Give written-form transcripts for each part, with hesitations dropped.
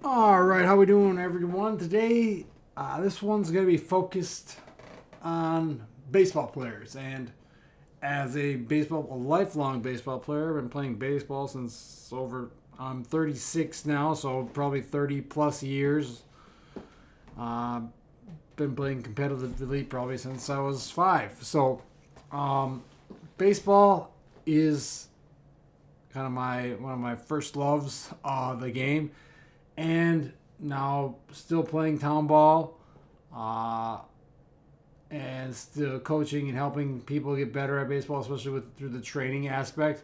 All right, how we doing, everyone? Today, this one's going to be focused on baseball players. And as a lifelong baseball player, I've been playing baseball since I'm 36 now, so probably 30 plus years. Uh, been playing competitively probably since I was 5. So, baseball is kind of one of my first loves of the game, and now still playing town ball, uh, and still coaching and helping people get better at baseball, especially through the training aspect.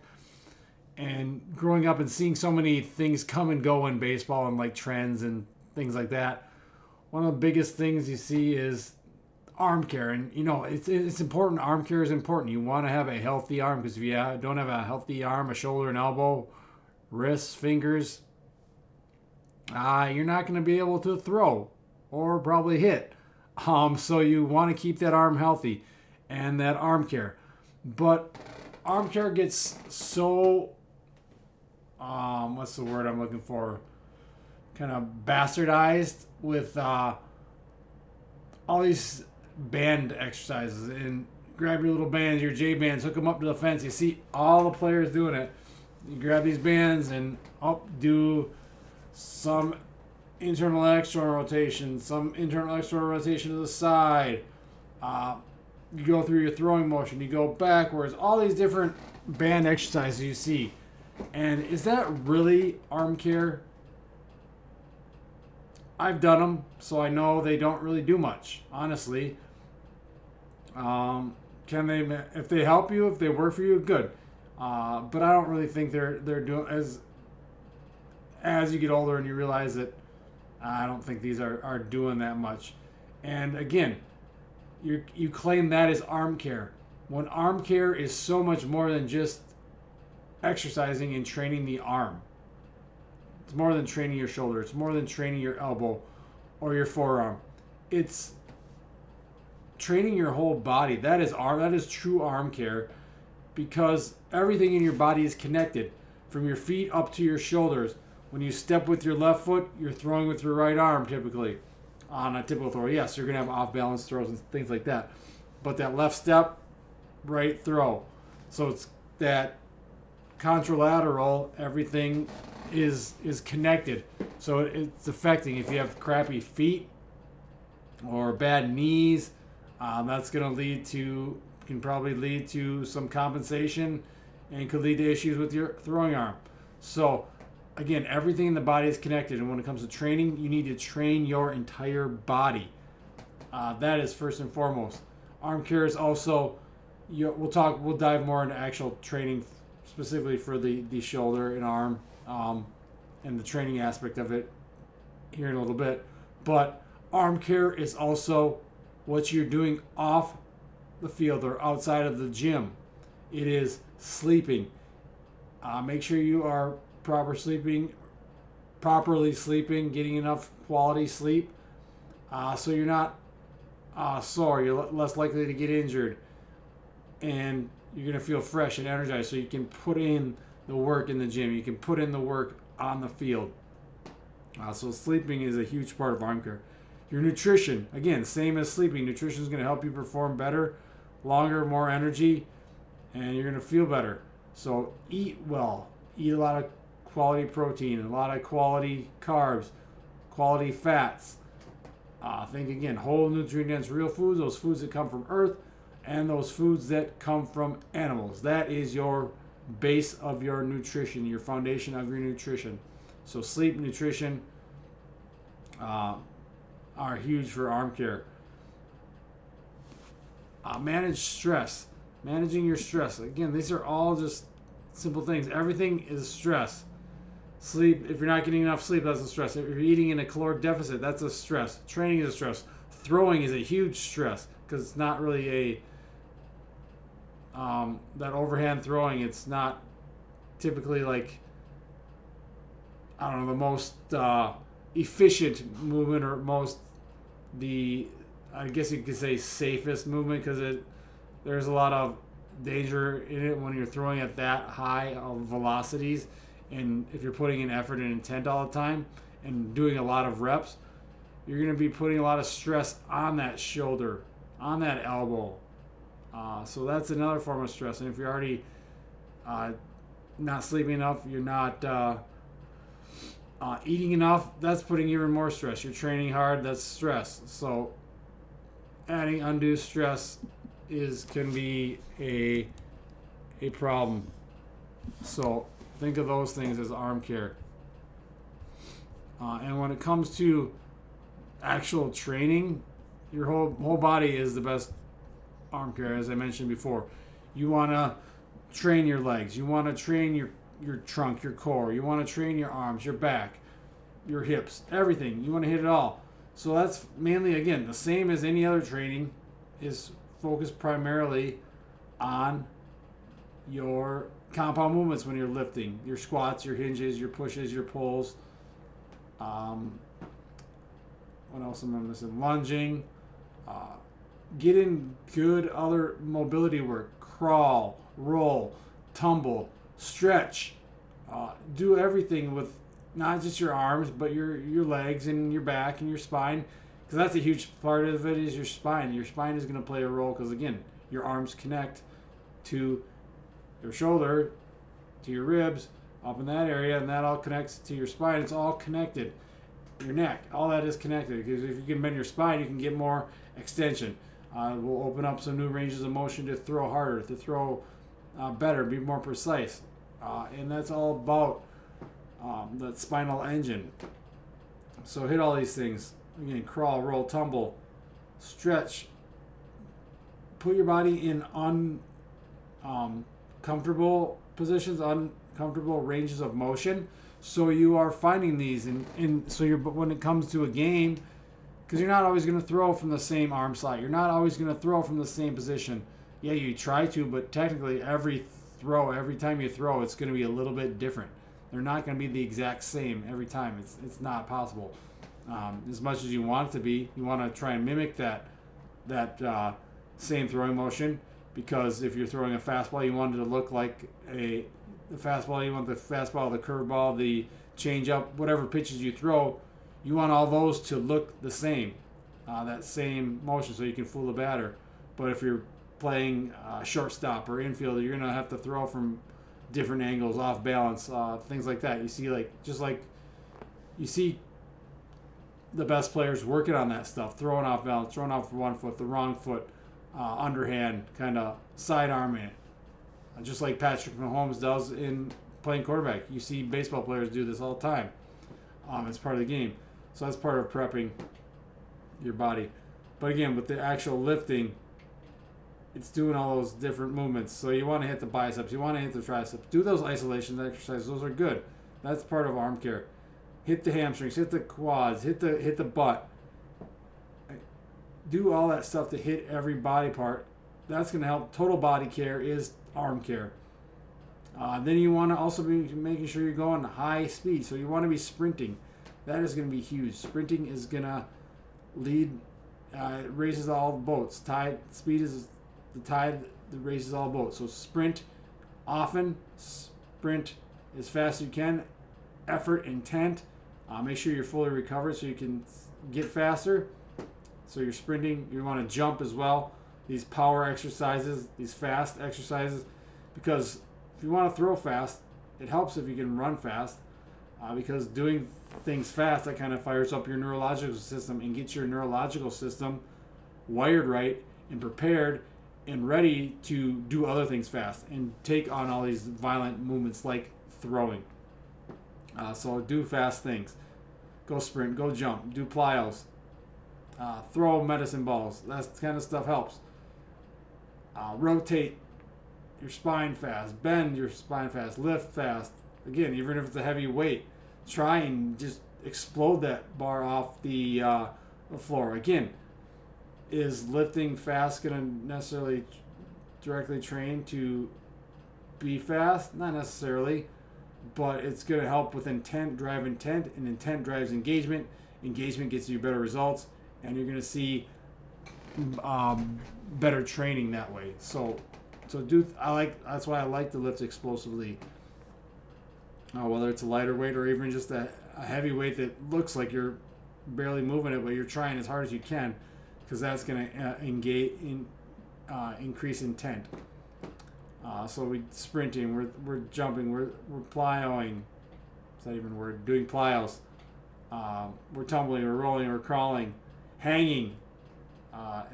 And growing up and seeing so many things come and go in baseball and like trends and things like that, one of the biggest things you see is arm care. And it's important. Arm care is important. You want to have a healthy arm, because if you don't have a healthy arm, a shoulder, an elbow, wrists, fingers, you're not going to be able to throw or probably hit. So you want to keep that arm healthy and that arm care. But arm care gets so, what's the word I'm looking for? Kind of bastardized with all these band exercises. And grab your little bands, your J bands, hook them up to the fence. You see all the players doing it. You grab these bands and do some internal external rotation, some internal external rotation to the side. You go through your throwing motion, you go backwards, all these different band exercises you see. And is that really arm care? I've done them, so I know they don't really do much, honestly. Can they, if they help you, if they work for you, good. But I don't really think they're doing as you get older and you realize that I don't think these are doing that much. And again, you claim that is arm care, when arm care is so much more than just exercising and training the arm. It's more than training your shoulder. It's more than training your elbow or your forearm. It's training your whole body. That is true arm care, because everything in your body is connected, from your feet up to your shoulders. When you step with your left foot, you're throwing with your right arm typically on a typical throw. Yes, you're going to have off-balance throws and things like that. But that left step, right throw. So it's that contralateral, everything is connected. So it's affecting, if you have crappy feet or bad knees, that's going to can probably lead to some compensation and could lead to issues with your throwing arm. So again, everything in the body is connected, and when it comes to training, you need to train your entire body. That is first and foremost. Arm care is also, we'll dive more into actual training specifically for the shoulder and arm, and the training aspect of it here in a little bit. But arm care is also what you're doing off the field or outside of the gym. It is sleeping. Make sure you are properly sleeping, getting enough quality sleep, so you're not sore. You're less likely to get injured, and you're going to feel fresh and energized, so you can put in the work in the gym. You can put in the work on the field. So sleeping is a huge part of arm care. Your nutrition, again, same as sleeping. Nutrition is going to help you perform better, longer, more energy, and you're going to feel better. So eat well. Eat a lot of quality protein, a lot of quality carbs, quality fats. Think again, whole nutrient-dense real foods, those foods that come from earth, and those foods that come from animals. That is your base of your nutrition, your foundation of your nutrition. So sleep, nutrition are huge for arm care. Manage stress. Managing your stress. Again, these are all just simple things. Everything is stress. Sleep, if you're not getting enough sleep, that's a stress. If you're eating in a caloric deficit, that's a stress. Training is a stress. Throwing is a huge stress, because it's not really that overhand throwing. It's not typically like, I don't know, the most efficient movement, or I guess you could say safest movement, because there's a lot of danger in it when you're throwing at that high of velocities, and if you're putting in effort and intent all the time, and doing a lot of reps, you're going to be putting a lot of stress on that shoulder, on that elbow. So that's another form of stress. And if you're already not sleeping enough, you're not eating enough, that's putting even more stress. You're training hard, that's stress. So adding undue stress can be a problem. So think of those things as arm care. And when it comes to actual training, your whole body is the best arm care, as I mentioned before. You want to train your legs. You want to train your trunk, your core. You want to train your arms, your back, your hips, everything. You want to hit it all. So that's mainly, again, the same as any other training, is focused primarily on your compound movements when you're lifting. Your squats, your hinges, your pushes, your pulls. What else am I missing? Lunging. Get in good other mobility work. Crawl, roll, tumble, stretch. Do everything with not just your arms, but your legs and your back and your spine. Because that's a huge part of it, is your spine. Your spine is going to play a role because, again, your arms connect to your shoulder, to your ribs, up in that area, and that all connects to your spine. It's all connected. Your neck, all that is connected. Because if you can bend your spine, you can get more extension. Will open up some new ranges of motion to throw harder, to throw better, be more precise. And that's all about the spinal engine. So hit all these things. Again, crawl, roll, tumble, stretch. Put your body in uncomfortable positions, uncomfortable ranges of motion. So you are finding these, and so when it comes to a game, because you're not always going to throw from the same arm slot. You're not always going to throw from the same position. Yeah, you try to, but technically every time you throw, it's going to be a little bit different. They're not going to be the exact same every time. It's not possible. As much as you want it to be, you want to try and mimic that same throwing motion, because if you're throwing a fastball, you want it to look like the fastball. You want the fastball, the curveball, the changeup, whatever pitches you throw. You want all those to look the same, that same motion, so you can fool the batter. But if you're playing shortstop or infielder, you're gonna have to throw from different angles, off balance, things like that. You see, you see the best players working on that stuff, throwing off balance, throwing off one foot, the wrong foot, underhand, kind of sidearming it, just like Patrick Mahomes does in playing quarterback. You see baseball players do this all the time. It's part of the game. So that's part of prepping your body. But again, with the actual lifting, it's doing all those different movements. So you want to hit the biceps, you want to hit the triceps. Do those isolation exercises. Those are good. That's part of arm care. Hit the hamstrings, hit the quads, hit the butt. Do all that stuff to hit every body part. That's going to help. Total body care is arm care. Then you want to also be making sure you're going high speed. So you want to be sprinting. That is going to be huge. Sprinting is going to lead, it raises all boats. Speed is the tide that raises all boats. So sprint often, sprint as fast as you can. Effort, intent. Make sure you're fully recovered so you can get faster. So you're sprinting. You want to jump as well. These power exercises, these fast exercises, because if you want to throw fast, it helps if you can run fast, because doing things fast, that kind of fires up your neurological system and gets your neurological system wired right and prepared and ready to do other things fast and take on all these violent movements like throwing. So do fast things. Go sprint, go jump, do plyos, throw medicine balls. That kind of stuff helps. Rotate your spine fast, bend your spine fast, lift fast. Again, even if it's a heavy weight, try and just explode that bar off the floor. Again, is lifting fast going to necessarily directly train to be fast? Not necessarily, but it's going to help with intent, drive intent, and intent drives engagement. Engagement gets you better results, and you're going to see better training that way. So that's why I like to lift explosively. Whether it's a lighter weight or even just a a heavy weight that looks like you're barely moving it, but you're trying as hard as you can, because that's going to increase intent. So we sprinting, we're jumping, we're plyoing. Is that even a word? Doing plyos. We're tumbling, we're rolling, we're crawling, hanging.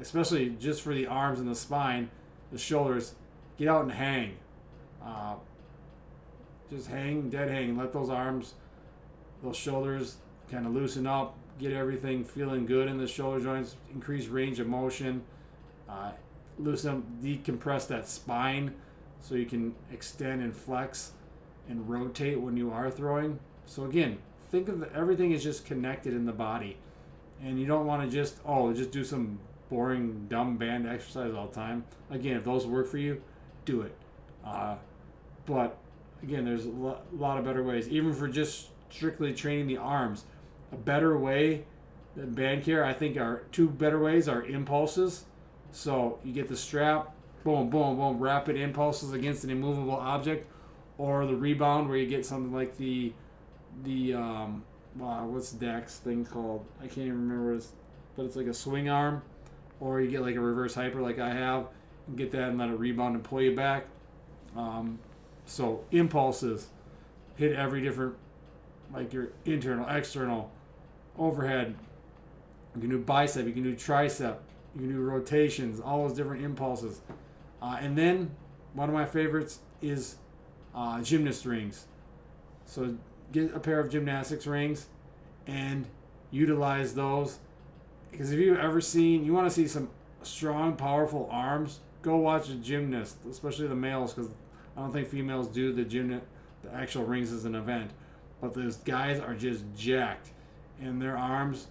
Especially just for the arms and the spine, the shoulders. Get out and hang. Just hang, dead hang. Let those arms, those shoulders kind of loosen up. Get everything feeling good in the shoulder joints. Increase range of motion. Loosen up, decompress that spine so you can extend and flex and rotate when you are throwing. So again, think of everything is just connected in the body. And you don't want to just do some boring, dumb band exercise all the time. Again, if those work for you, do it. But again, there's a lot of better ways. Even for just strictly training the arms, a better way than band care, I think, are two better ways are impulses. So you get the strap, boom, boom, boom, rapid impulses against an immovable object, or the rebound where you get something like the what's Dak's thing called? I can't even remember, but it's like a swing arm, or you get like a reverse hyper like I have, and get that and let it rebound and pull you back. So impulses hit every different, like your internal, external, overhead. You can do bicep, you can do tricep, you can do rotations, all those different impulses. And then one of my favorites is gymnast rings. So get a pair of gymnastics rings and utilize those. Because if you've ever seen, you want to see some strong, powerful arms, go watch a gymnast, especially the males, because I don't think females do the actual rings as an event. But those guys are just jacked. And their arms,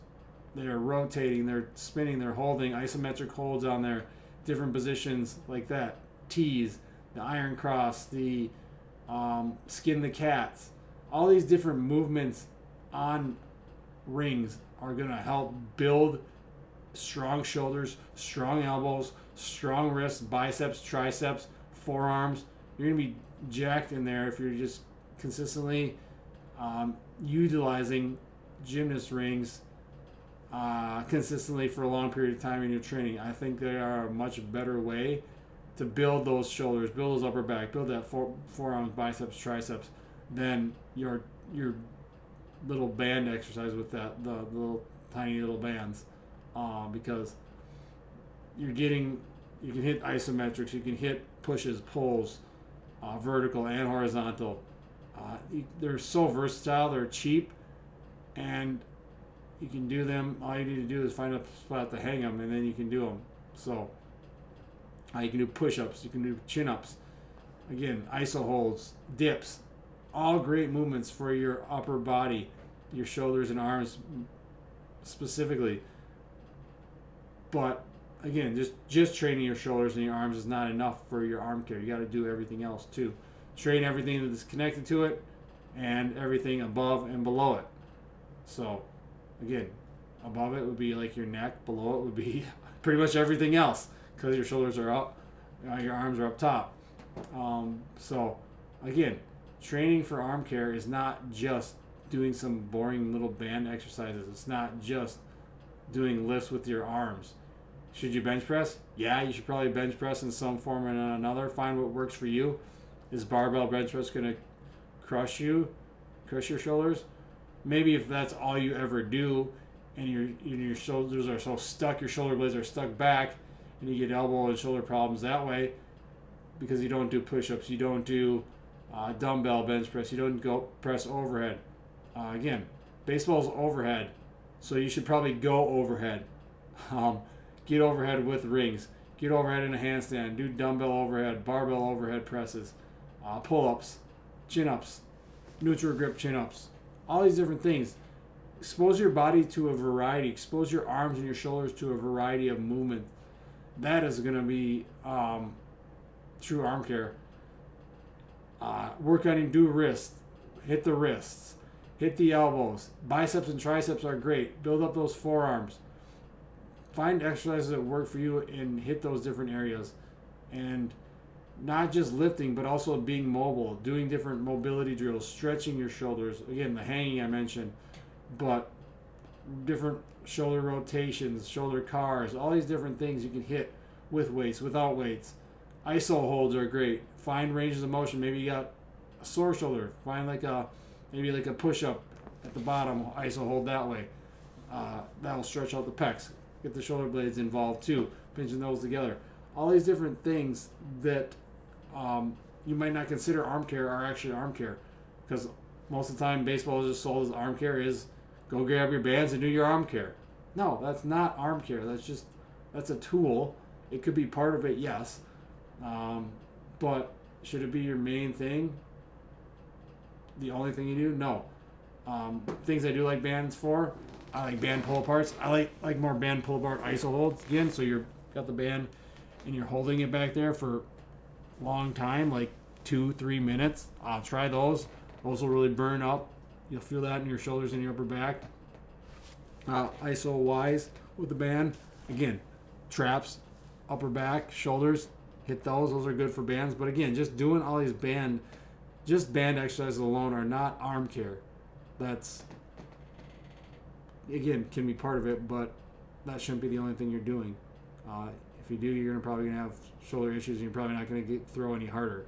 they're rotating, they're spinning, they're holding isometric holds on their different positions like that. T's, the iron cross, the skin the cats. All these different movements on rings are going to help build strong shoulders, strong elbows, strong wrists, biceps, triceps, forearms. You're going to be jacked in there if you're just consistently utilizing gymnast rings consistently for a long period of time in your training. I think they are a much better way to build those shoulders, build those upper back, build that forearms, biceps, triceps, than your little band exercise with the little tiny little bands, because you can hit isometrics, you can hit pushes, pulls, vertical and horizontal. They're so versatile, they're cheap, and you can do them. All you need to do is find a spot to hang them, and then you can do them. So you can do push-ups, you can do chin-ups, again, iso holds, dips, all great movements for your upper body, your shoulders and arms specifically. But again, just training your shoulders and your arms is not enough for your arm care. You got to do everything else too. Train everything that is connected to it and everything above and below it. So again, above it would be like your neck, below it would be pretty much everything else, because your shoulders are up, your arms are up top. So again, training for arm care is not just doing some boring little band exercises. It's not just doing lifts with your arms. Should you bench press? Yeah, you should probably bench press in some form or another. Find what works for you. Is barbell bench press going to crush your shoulders? Maybe if that's all you ever do, and your shoulders are so stuck, your shoulder blades are stuck back, and you get elbow and shoulder problems that way, because you don't do push-ups, you don't do dumbbell bench press, you don't go press overhead. Again, baseball's overhead, so you should probably go overhead. Get overhead with rings. Get overhead in a handstand. Do dumbbell overhead, barbell overhead presses, pull-ups, chin-ups, neutral grip chin-ups. All these different things. Expose your body to a variety. Expose your arms and your shoulders to a variety of movement. That is going to be true arm care. Work on and do wrists. Hit the wrists. Hit the elbows. Biceps and triceps are great. Build up those forearms. Find exercises that work for you and hit those different areas. And not just lifting, but also being mobile, doing different mobility drills, stretching your shoulders. Again, the hanging I mentioned, but different shoulder rotations, shoulder cars, all these different things you can hit with weights, without weights. ISO holds are great. Find ranges of motion. Maybe you got a sore shoulder. Find maybe like a push-up at the bottom. ISO hold that way. That'll stretch out the pecs. Get the shoulder blades involved too. Pinching those together. All these different things that you might not consider arm care are actually arm care, because most of the time baseball is just sold as arm care is go grab your bands and do your arm care. No, that's not arm care. That's a tool. It could be part of it, yes, but should it be your main thing? The only thing you do? No. Things I do like bands for, I like band pull aparts. I like more band pull apart ISO holds again. So you're got the band and you're holding it back there for a long time, like 2-3 minutes. Try those. Those will really burn up. You'll feel that in your shoulders and your upper back. ISO wise with the band, again, traps, upper back, shoulders. Hit those. Those are good for bands. But again, just doing all these band exercises alone are not arm care. That's, again, can be part of it, but that shouldn't be the only thing you're doing. If you do, you're probably going to have shoulder issues, and you're probably not going to throw any harder.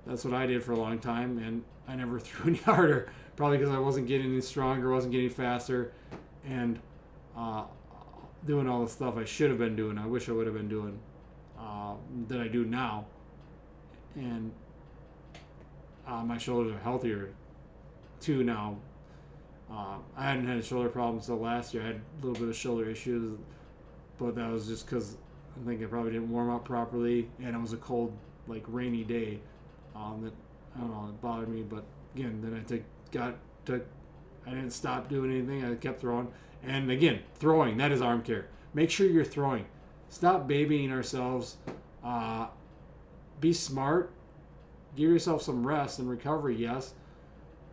That's what I did for a long time, and I never threw any harder, probably because I wasn't getting any stronger, wasn't getting faster, and doing all the stuff I should have been doing. I wish I would have been doing that I do now, and my shoulders are healthier too now. I hadn't had shoulder problems until last year. I had a little bit of shoulder issues, but that was just because I think I probably didn't warm up properly, and it was a cold, like rainy day. That I don't know, it bothered me. But again, then I didn't stop doing anything. I kept throwing, and again, throwing, that is arm care. Make sure you're throwing. Stop babying ourselves. Be smart. Give yourself some rest and recovery, yes,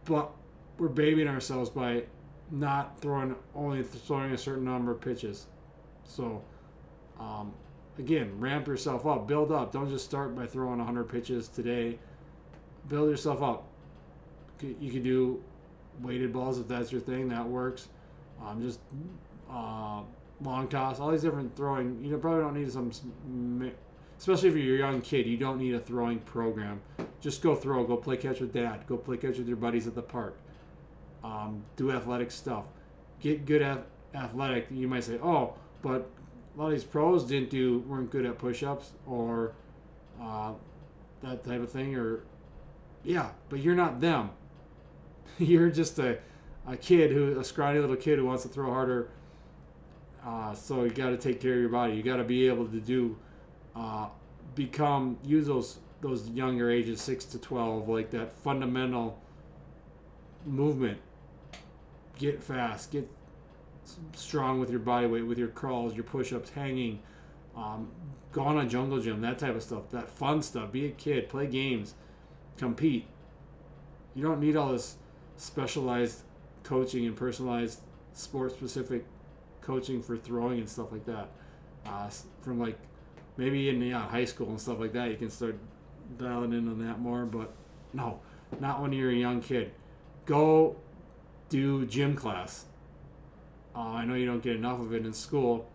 but we're babying ourselves by not only throwing a certain number of pitches. So, again, ramp yourself up, build up. Don't just start by throwing 100 pitches today. Build yourself up. You can do weighted balls if that's your thing. That works. Just long toss, all these different throwing. You probably don't need some, especially if you're a young kid, you don't need a throwing program. Just go throw. Go play catch with dad. Go play catch with your buddies at the park. Do athletic stuff. Get good at athletic. You might say, oh, but a lot of these pros weren't good at push-ups or that type of thing. Or yeah, but you're not them. You're just a scrawny little kid who wants to throw harder. So you got to take care of your body. You got to be able to use those younger ages, 6 to 12, like that fundamental movement. Get fast, get strong with your body weight, with your crawls, your push-ups, hanging, go on a jungle gym, that type of stuff, that fun stuff. Be a kid, play games, compete. You don't need all this specialized coaching and personalized sport-specific coaching for throwing and stuff like that. From like maybe in high school and stuff like that, you can start dialing in on that more. But no, not when you're a young kid. Go do gym class. I know you don't get enough of it in school,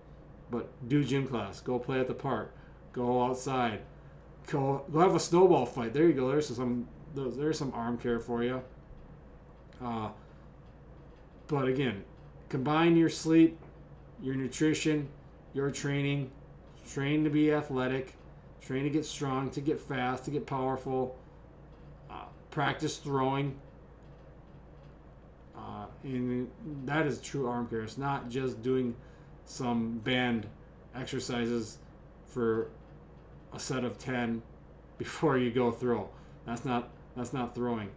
but do gym class. Go play at the park. Go outside. Go have a snowball fight. There you go. There's some arm care for you. But again, combine your sleep, your nutrition, your training. Train to be athletic. Train to get strong, to get fast, to get powerful. Practice throwing. And that is true arm care. It's not just doing some band exercises for a set of 10 before you go throw. That's not throwing.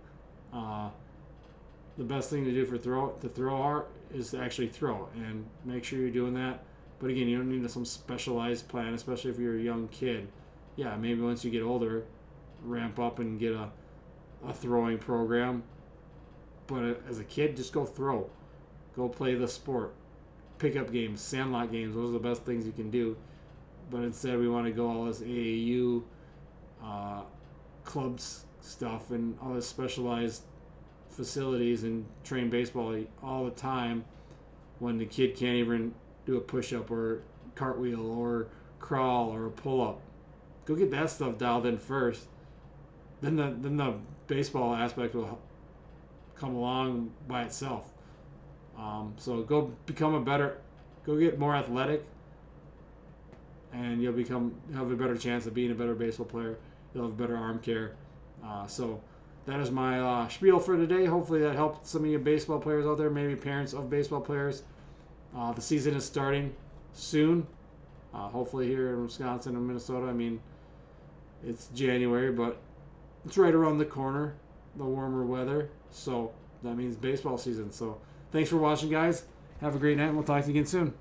The best thing to do to throw is to actually throw, and make sure you're doing that. But again, you don't need some specialized plan, especially if you're a young kid. Yeah, maybe once you get older, ramp up and get a throwing program. But as a kid, just go throw. Go play the sport. Pickup games, sandlot games, those are the best things you can do. But instead, we want to go all this AAU clubs stuff and all this specialized facilities and train baseball all the time when the kid can't even do a push-up or cartwheel or crawl or a pull-up. Go get that stuff dialed in first. Then the baseball aspect will come along by itself. So go get more athletic, and you'll have a better chance of being a better baseball player. You'll have better arm care. So that is my spiel for today. Hopefully that helped some of you baseball players out there, maybe parents of baseball players. The season is starting soon. Hopefully here in Wisconsin and Minnesota. I mean, it's January, but it's right around the corner, the warmer weather. So that means baseball season. So thanks for watching, guys. Have a great night, and we'll talk to you again soon.